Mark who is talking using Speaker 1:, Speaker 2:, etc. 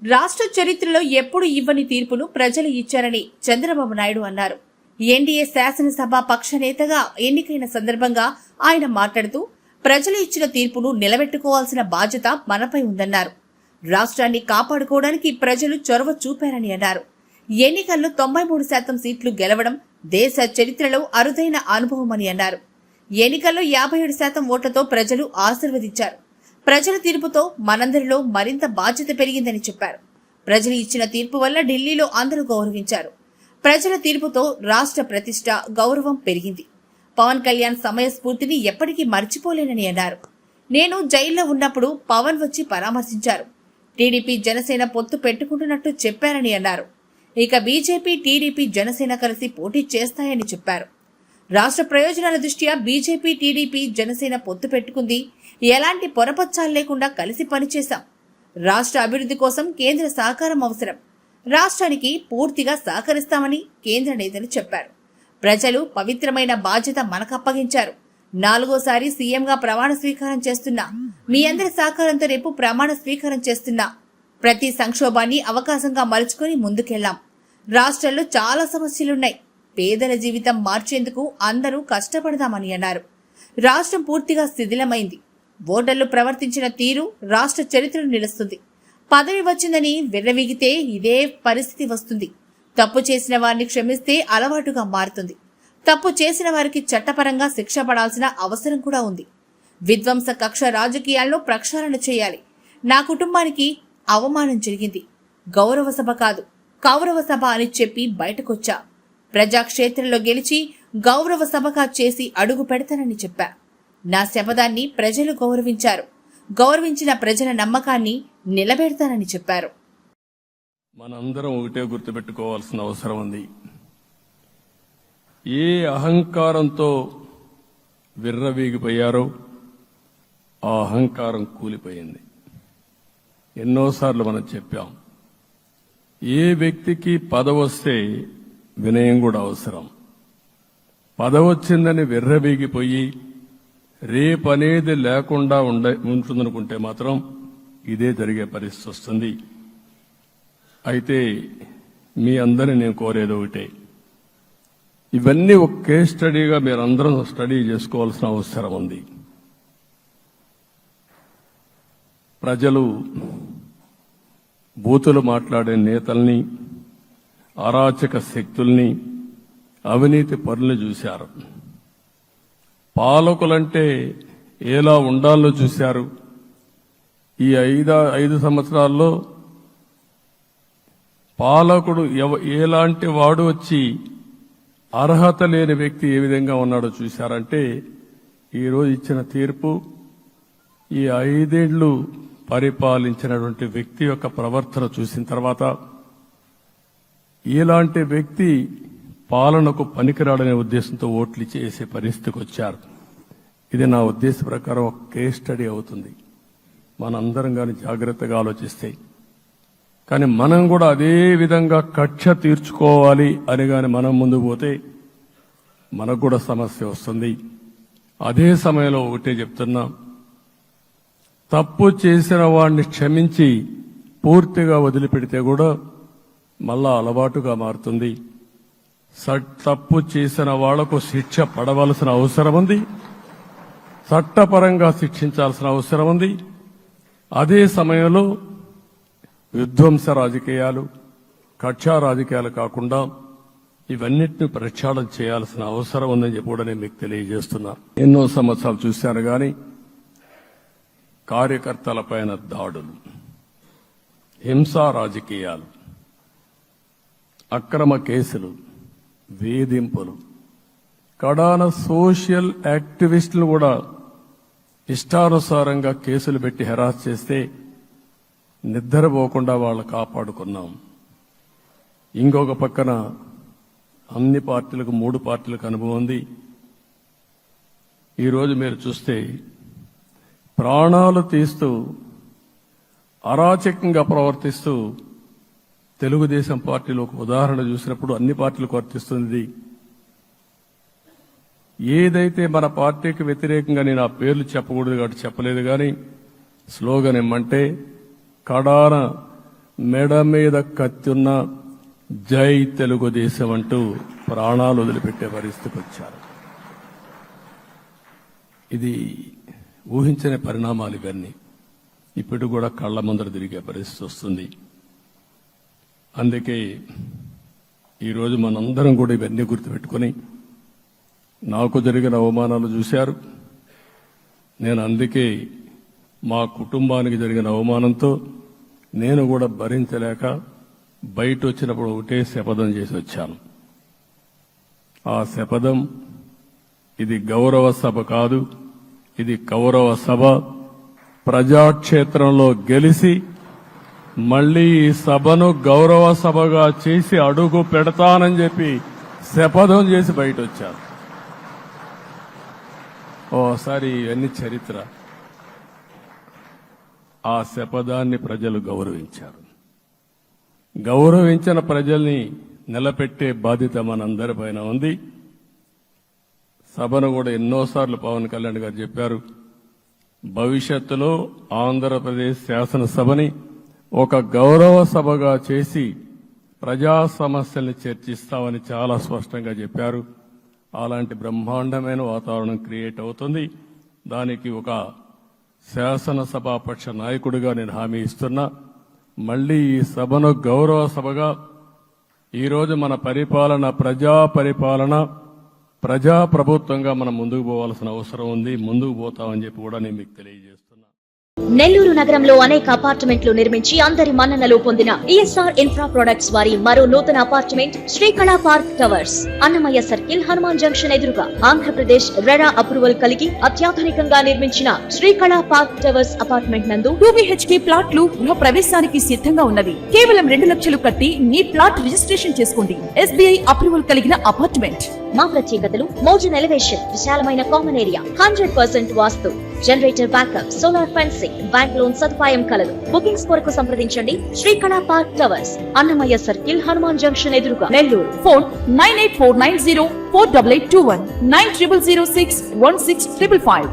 Speaker 1: రాష్ట్ర చరిత్రలో ఎప్పుడు ఇవ్వని తీర్పును ప్రజలు ఇచ్చారని చంద్రబాబు నాయుడు అన్నారు. ఎన్డీఏ శాసనసభ పక్ష నేతగా ఎన్నికైన సందర్భంగా ఆయన మాట్లాడుతూ ప్రజలు ఇచ్చిన తీర్పును నిలబెట్టుకోవాల్సిన బాధ్యత మనపై ఉందన్నారు. రాష్ట్రాన్ని కాపాడుకోవడానికి ప్రజలు చొరవ చూపారని అన్నారు. ఎన్నికల్లో 93% సీట్లు గెలవడం దేశ చరిత్రలో అరుదైన అనుభవమని అన్నారు. ఎన్నికల్లో 57% ఓట్లతో ప్రజలు ఆశీర్వదించారు. ప్రజల తీర్పుతో మనందరిలో మరింత బాధ్యత పెరిగిందని చెప్పారు. ప్రజలు ఇచ్చిన తీర్పు వల్ల ఢిల్లీలో అందరూ గౌరవించారు. ప్రజల తీర్పుతో రాష్ట్ర ప్రతిష్ట, గౌరవం పెరిగింది. పవన్ కళ్యాణ్ సమయస్ఫూర్తిని ఎప్పటికీ మర్చిపోలేనని అన్నారు. నేను జైల్లో ఉన్నప్పుడు పవన్ వచ్చి పరామర్శించారు. టీడీపీ జనసేన పొత్తు పెట్టుకుంటున్నట్టు చెప్పారని అన్నారు. ఇక బీజేపీ, టీడీపీ, జనసేన కలిసి పోటీ చేస్తాయని చెప్పారు. రాష్ట్ర ప్రయోజనాల దృష్ట్యా బీజేపీ, టీడీపీ, జనసేన పొత్తు పెట్టుకుంది. ఎలాంటి పొరపచ్చాలు లేకుండా కలిసి పనిచేశాం. రాష్ట్ర అభివృద్ధి కోసం కేంద్ర సహకారం అవసరం. రాష్ట్రానికి పూర్తిగా సహకరిస్తామని కేంద్ర నేతలు చెప్పారు. ప్రజలు పవిత్రమైన బాధ్యత మనకప్పగించారు. 4వ సారి సీఎంగా ప్రమాణ స్వీకారం చేస్తున్నా. మీ అందరి సహకారంతో రేపు ప్రమాణ స్వీకారం చేస్తున్నా. ప్రతి సంక్షోభాన్ని అవకాశంగా మలుచుకొని ముందుకెళ్లాం. రాష్ట్రంలో చాలా సమస్యలున్నాయి. పేదల జీవితం మార్చేందుకు అందరూ కష్టపడదామని అన్నారు. రాష్ట్రం పూర్తిగా శిథిలమైంది. ఓటర్లు ప్రవర్తించిన తీరు రాష్ట్ర చరిత్రను నిలుస్తుంది. పదవి వచ్చిందని విర్రవీగితే ఇదే పరిస్థితి వస్తుంది. తప్పు చేసిన వారిని క్షమిస్తే అలవాటుగా మారుతుంది. తప్పు చేసిన వారికి చట్టపరంగా శిక్ష పడాల్సిన అవసరం కూడా ఉంది. విధ్వంస కక్ష రాజకీయాల్లో ప్రక్షాళన చేయాలి. నా కుటుంబానికి అవమానం జరిగింది. గౌరవ సభ కాదు, కౌరవ సభ అని చెప్పి బయటకొచ్చా. ప్రజాక్షేత్రంలో గెలిచి గౌరవ సభగా చేసి అడుగు పెడతానని చెప్పా. నా శపథాన్ని ప్రజలు గౌరవించారు. గౌరవించిన ప్రజల నమ్మకాన్ని నిలబెడతానని చెప్పారు.
Speaker 2: మనందరం ఒకటే గుర్తుపెట్టుకోవాల్సిన అవసరం ఉంది. ఏ అహంకారంతో విర్రవీగిపోయారో ఆ అహంకారం కూలిపోయింది. ఎన్నోసార్లు మనం చెప్పాం, ఏ వ్యక్తికి పదవొస్తే వినయం కూడా అవసరం. పదవొచ్చిందని విర్రవీగిపోయి రేపనేది లేకుండా ఉంటుందనుకుంటే మాత్రం ఇదే జరిగే పరిస్థితి వస్తుంది. అయితే మీ అందరిని నేను కోరేది ఒకటే, ఇవన్నీ ఒక కేస్ స్టడీగా మీరందరం స్టడీ చేసుకోవాల్సిన అవసరం ఉంది. ప్రజలు బూతులు మాట్లాడే నేతల్ని, అరాచక శక్తుల్ని, అవినీతి పరుల్ని చూశారు. పాలకులంటే ఎలా ఉండాలో చూశారు. ఈ 5 సంవత్సరాల్లో పాలకుడు ఎలాంటి వాడు వచ్చి అర్హత లేని వ్యక్తి ఏ విధంగా ఉన్నాడో చూశారంటే, ఈరోజు ఇచ్చిన తీర్పు ఈ 5 ఏళ్లు పరిపాలించినటువంటి వ్యక్తి యొక్క ప్రవర్తన చూసిన తర్వాత ఇలాంటి వ్యక్తి పాలనకు పనికిరాడనే ఉద్దేశంతో ఓట్లు చేసే పరిస్థితికి వచ్చారు. ఇది నా ఉద్దేశ ప్రకారం ఒక కేస్ స్టడీ అవుతుంది. మనందరం కానీ జాగ్రత్తగా ఆలోచిస్తే. కానీ మనం కూడా అదే విధంగా కక్ష తీర్చుకోవాలి అని కానీ మనం ముందుకు పోతే మనకు కూడా సమస్య వస్తుంది. అదే సమయంలో ఒకటే చెప్తున్నా, తప్పు చేసిన వాడిని క్షమించి పూర్తిగా వదిలిపెడితే కూడా మళ్ళా అలవాటుగా మారుతుంది. తప్పు చేసిన వాళ్లకు శిక్ష పడవలసిన అవసరం ఉంది. చట్టపరంగా శిక్షించాల్సిన అవసరం ఉంది. అదే సమయంలో విధ్వంస రాజకీయాలు, కక్షా రాజకీయాలు కాకుండా ఇవన్నిటిని ప్రక్షాళన చేయాల్సిన అవసరం ఉందని చెప్పి కూడా నేను మీకు తెలియజేస్తున్నా. ఎన్నో సంవత్సరాలు చూశాను కానీ కార్యకర్తలపైన దాడులు, హింసా రాజకీయాలు, అక్రమ కేసులు, వేధింపులు, కడాన సోషల్ యాక్టివిస్టులు కూడా ఇష్టానుసారంగా కేసులు పెట్టి హెరాస్ చేస్తే నిద్రపోకుండా వాళ్ళు కాపాడుకున్నాం. ఇంకొక పక్కన అన్ని పార్టీలకు 3 పార్టీలకు అనుభవం ఉంది. ఈరోజు మీరు చూస్తే ప్రాణాలు తీస్తూ అరాచకంగా ప్రవర్తిస్తూ తెలుగుదేశం పార్టీలో ఒక ఉదాహరణ చూసినప్పుడు అన్ని పార్టీలకు వర్తిస్తుంది. ఏదైతే మన పార్టీకి వ్యతిరేకంగా నేను ఆ పేర్లు చెప్పకూడదు కాబట్టి చెప్పలేదు, కానీ స్లోగన్ ఏమంటే కడాన మెడ మీద కత్తున్న జై తెలుగుదేశం అంటూ ప్రాణాలు వదిలిపెట్టే పరిస్థితికి వచ్చారు. ఇది ఊహించని పరిణామాలు ఇవన్నీ. ఇప్పుడు కూడా కళ్ల ముందర తిరిగే పరిస్థితి వస్తుంది. అందుకే ఈరోజు మనందరం కూడా ఇవన్నీ గుర్తుపెట్టుకుని, నాకు జరిగిన అవమానాలు చూశారు. నేను అందుకే మా కుటుంబానికి జరిగిన అవమానంతో నేను కూడా భరించలేక బయట వచ్చినప్పుడు ఒకటే శపథం చేసి వచ్చాను. ఆ శపథం, ఇది గౌరవ సభ కాదు, ఇది కౌరవ సభ. ప్రజాక్షేత్రంలో గెలిచి మళ్లీ ఈ సభను గౌరవ సభగా చేసి అడుగు పెడతానని చెప్పి శపథం చేసి బయట వచ్చాను. ఓసారి ఇవన్నీ చరిత్ర. ఆ శపథాన్ని ప్రజలు గౌరవించారు. గౌరవించిన ప్రజల్ని నిలబెట్టే బాధ్యత మనందరిపైన ఉంది. సభను కూడా ఎన్నోసార్లు పవన్ కళ్యాణ్ గారు చెప్పారు, భవిష్యత్తులో ఆంధ్రప్రదేశ్ శాసనసభని ఒక గౌరవ సభగా చేసి ప్రజా సమస్యల్ని చర్చిస్తామని చాలా స్పష్టంగా చెప్పారు. అలాంటి బ్రహ్మాండమైన వాతావరణం క్రియేట్ అవుతుంది. దానికి ఒక శాసనసభాపక్ష నాయకుడిగా నేను హామీ ఇస్తున్నా. మళ్లీ ఈ సభను గౌరవ సభగా, ఈరోజు మన పరిపాలన ప్రజా ప్రభుత్వంగా మనం ముందుకు పోవాల్సిన అవసరం ఉంది. ముందుకు పోతామని చెప్పి కూడా నేను మీకు తెలియజేస్తున్నా.
Speaker 3: నెల్లూరు నగరంలో అనేక అపార్ట్మెంట్లు నిర్మించి అందరి మన్ననలు పొందిన ఈఎస్ఆర్ ఇన్ఫ్రా ప్రొడక్ట్స్ వారి మరో నూతన apartment Srikala park towers, Annamayya circle, Hanuman junction ఎదురుగా ఆంధ్రప్రదేశ్ రెరా అప్రూవల్ కలిగి అత్యాధునికంగా నిర్మించిన శ్రీకళా పార్క్ టవర్స్ అపార్ట్మెంట్ నందు
Speaker 4: 2 BHK ప్లాట్లు గృహ ప్రవేశానికి సిద్ధంగా ఉన్నది. కేవలం 2 లక్షలు కట్టి మీ ప్లాట్ రిజిస్ట్రేషన్ చేసుకోండి. SBI అప్రూవల్ కలిగిన అపార్ట్మెంట్.
Speaker 3: మా ప్రత్యేకతలు: మోడర్న్ ఎలివేషన్, విశాలమైన common area, 100% vastu, generator backup, solar fencing, bank loan సదుపాయం కలదు. బుకింగ్స్ కొరకు సంప్రదించండి. Srikala park towers, Annamayya circle, Hanuman junction ఎదురుగా, నెల్లూరు.
Speaker 4: ఫోన్ 9849048821 90061655.